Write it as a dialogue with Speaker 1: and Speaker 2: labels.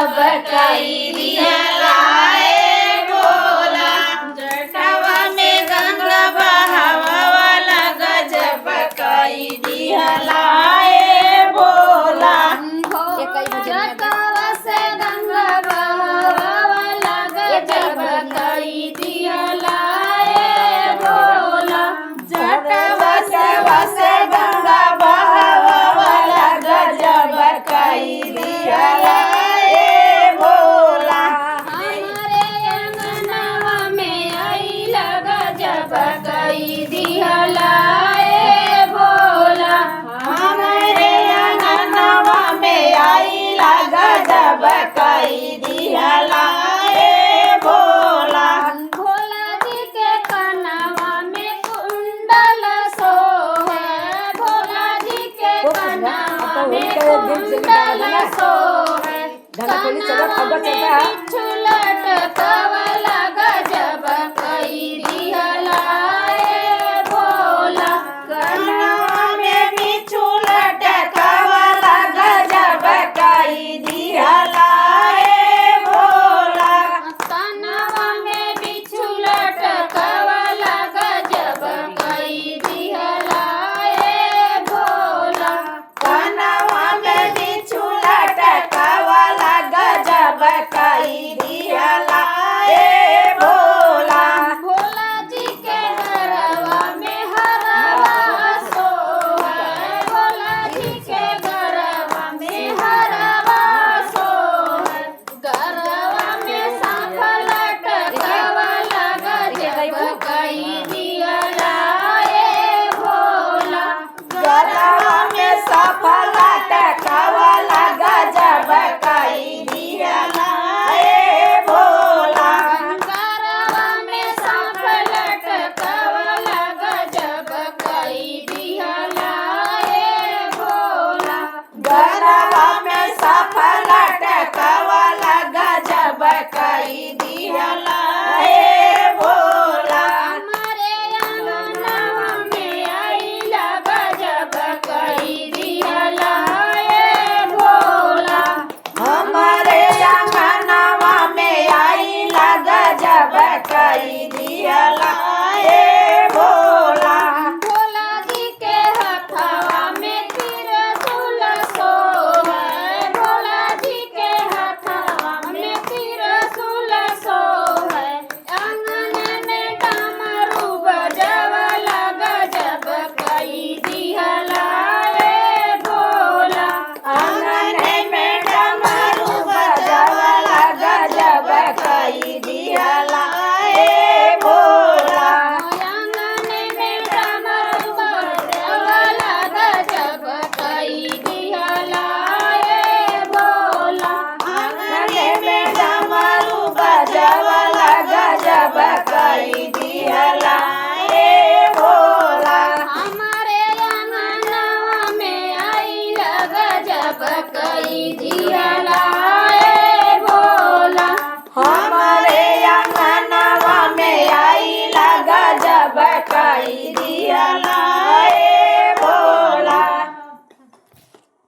Speaker 1: कई दिहलाए भोला जटावा में गंगा बहावा गजब कई दिहलाए भोला जटावा से गंगा बहावा गजब कई दिहलाए भोला जटावा से गंगा बहावा गजब कई दिहलाए भोला हमारे अंगनवा में आइला गजब कई दिहलाए भोला हमारे अंगनवा में आइला गजब कई दिहलाए भोला भोला जी के कनवा में कुंडल सोहे भोला जी के कनवा में कुंडल सोहे कनवा में बिच्छू लटकवा